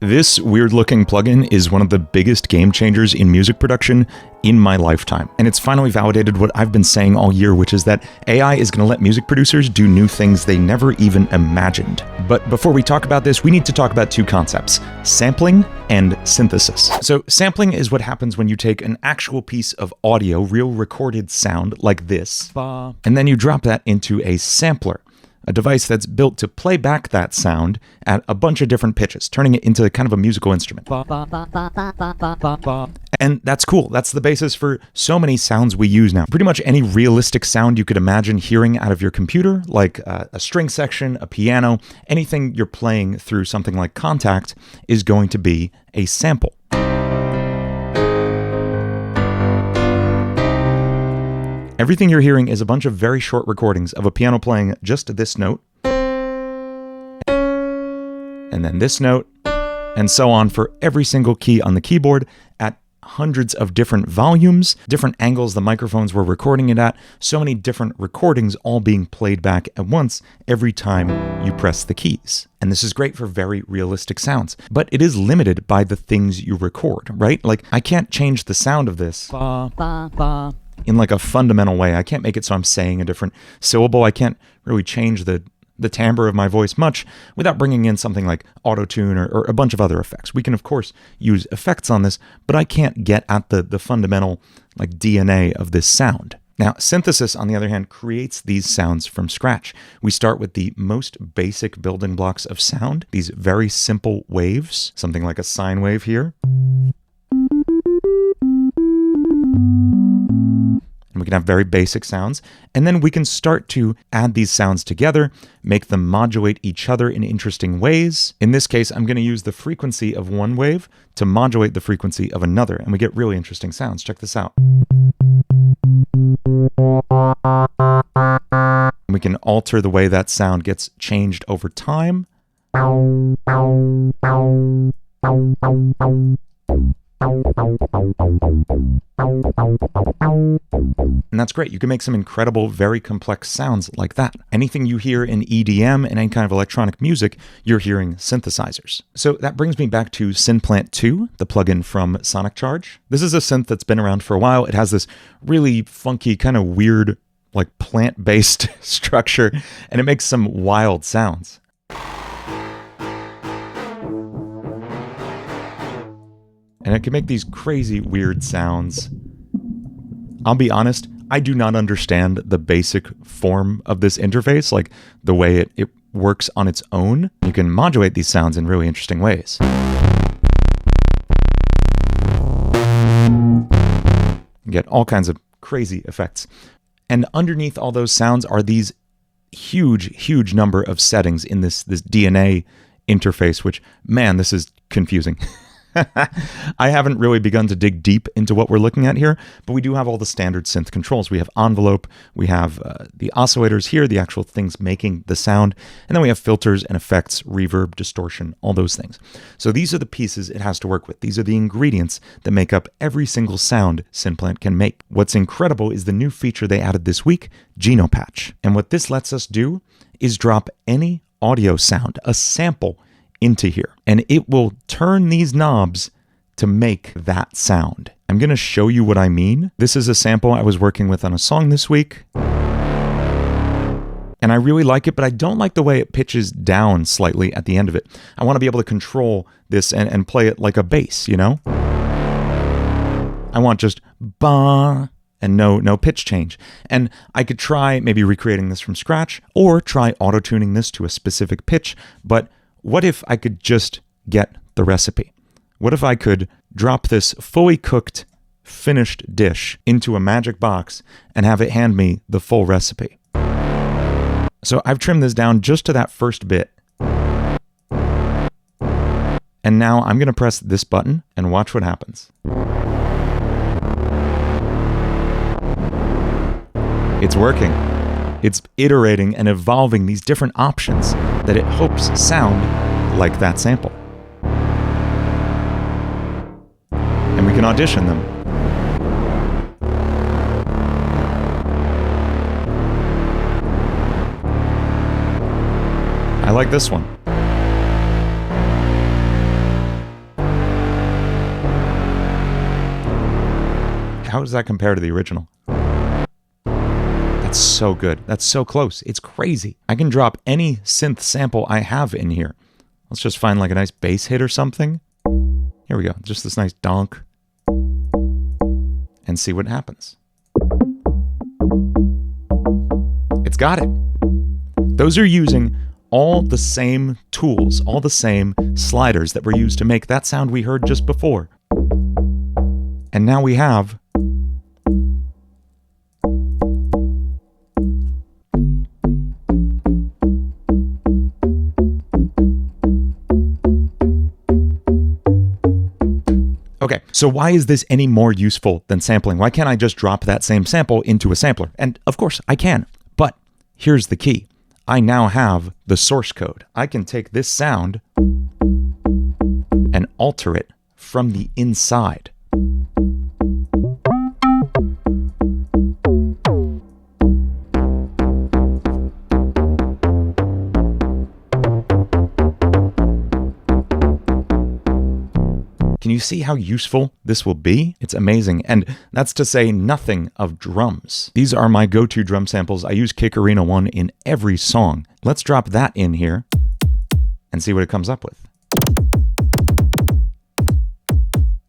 This weird-looking plugin is one of the biggest game changers in music production in my lifetime. And it's finally validated what I've been saying all year, which is that AI is going to let music producers do new things they never even imagined. But before we talk about this, we need to talk about two concepts: sampling and synthesis. So sampling is what happens when you take an actual piece of audio, real recorded sound like this, and then you drop that into a sampler, a device that's built to play back that sound at a bunch of different pitches, turning it into kind of a musical instrument. And that's cool. That's the basis for so many sounds we use now. Pretty much any realistic sound you could imagine hearing out of your computer, like a string section, a piano, anything you're playing through something like Contact is going to be a sample. Everything you're hearing is a bunch of very short recordings of a piano playing just this note, and then this note, and so on for every single key on the keyboard at hundreds of different volumes, different angles the microphones were recording it at, so many different recordings all being played back at once every time you press the keys. And this is great for very realistic sounds, but it is limited by the things you record, right? Like, I can't change the sound of this in like a fundamental way. I can't make it so I'm saying a different syllable. I can't really change the timbre of my voice much without bringing in something like auto-tune or a bunch of other effects. We can, of course, use effects on this, but I can't get at the fundamental like DNA of this sound. Now, synthesis, on the other hand, creates these sounds from scratch. We start with the most basic building blocks of sound, these very simple waves, something like a sine wave here. And we can have very basic sounds, and then we can start to add these sounds together, make them modulate each other in interesting ways. In this case, I'm going to use the frequency of one wave to modulate the frequency of another, and we get really interesting sounds. Check this out. We can alter the way that sound gets changed over time. And that's great. You can make some incredible, very complex sounds like that. Anything you hear in EDM and any kind of electronic music, you're hearing synthesizers. So that brings me back to Synplant 2, the plugin from Sonic Charge. This is a synth that's been around for a while. It has this really funky, kind of weird, like plant-based structure, and it makes some wild sounds. And it can make these crazy, weird sounds. I'll be honest, I do not understand the basic form of this interface, like the way it works on its own. You can modulate these sounds in really interesting ways. You get all kinds of crazy effects. And underneath all those sounds are these huge number of settings in this DNA interface, which, man, this is confusing. I haven't really begun to dig deep into what we're looking at here, but we do have all the standard synth controls. We have envelope, we have the oscillators here, the actual things making the sound, and then we have filters and effects, reverb, distortion, all those things. So these are the pieces it has to work with. These are the ingredients that make up every single sound Synplant can make. What's incredible is the new feature they added this week, Geno Patch. And what this lets us do is drop any audio sound, a sample, into here, and it will turn these knobs to make that sound. I'm going to show you what I mean. This is a sample I was working with on a song this week, and I really like it, but I don't like the way it pitches down slightly at the end of it. I want to be able to control this and play it like a bass, you know? I want just ba and no pitch change. And I could try maybe recreating this from scratch, or try auto-tuning this to a specific pitch, but what if I could just get the recipe? What if I could drop this fully cooked, finished dish into a magic box and have it hand me the full recipe? So I've trimmed this down just to that first bit. And now I'm going to press this button and watch what happens. It's working. It's iterating and evolving these different options that it hopes sound like that sample. And we can audition them. I like this one. how does that compare to the original? That's so good. That's so close. It's crazy. I can drop any synth sample I have in here. Let's just find like a nice bass hit or something. Here we go. Just this nice donk. And see what happens. It's got it. Those are using all the same tools, all the same sliders that were used to make that sound we heard just before. And now we have okay, so why is this any more useful than sampling? Why can't I just drop that same sample into a sampler? And of course I can, but here's the key. I now have the source code. I can take this sound and alter it from the inside. Can you see how useful this will be? It's amazing. And that's to say nothing of drums. These are my go-to drum samples. I use Kick Arena 1 in every song. Let's drop that in here and see what it comes up with.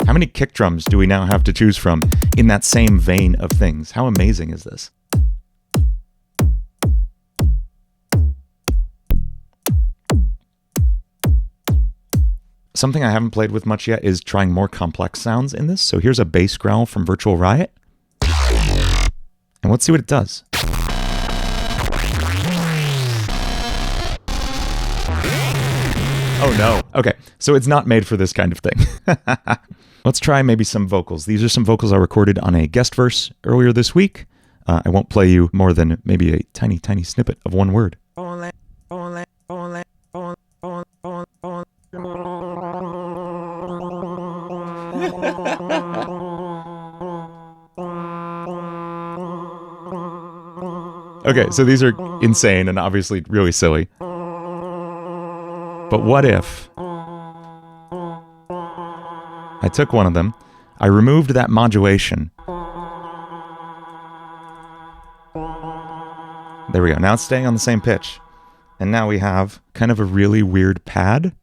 How many kick drums do we now have to choose from in that same vein of things? How amazing is this? Something I haven't played with much yet is trying more complex sounds in this. So here's a bass growl from Virtual Riot. And let's see what it does. Oh no. Okay, so it's not made for this kind of thing. Let's try maybe some vocals. These are some vocals I recorded on a guest verse earlier this week. I won't play you more than maybe a tiny, tiny snippet of one word. Okay, so these are insane and obviously really silly. But what if I took one of them, I removed that modulation. There we go. Now it's staying on the same pitch. And now we have kind of a really weird pad.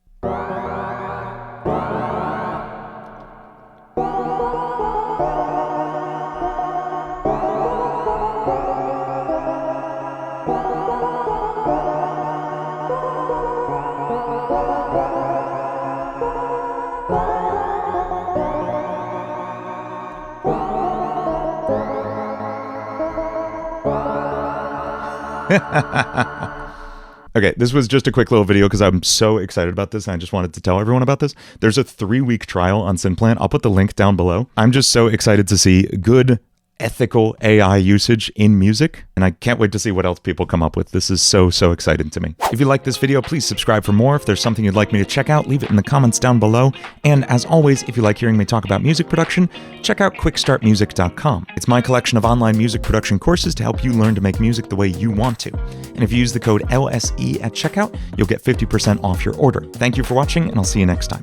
Okay, this was just a quick little video because I'm so excited about this and I just wanted to tell everyone about this. There's a 3-week trial on Synth. I'll put the link down below. I'm just so excited to see good, ethical AI usage in music, and I can't wait to see what else people come up with. This is so, so exciting to me. If you like this video, please subscribe for more. If there's something you'd like me to check out, leave it in the comments down below. And as always, if you like hearing me talk about music production, check out quickstartmusic.com. It's my collection of online music production courses to help you learn to make music the way you want to. And if you use the code LSE at checkout, you'll get 50% off your order. Thank you for watching, and I'll see you next time.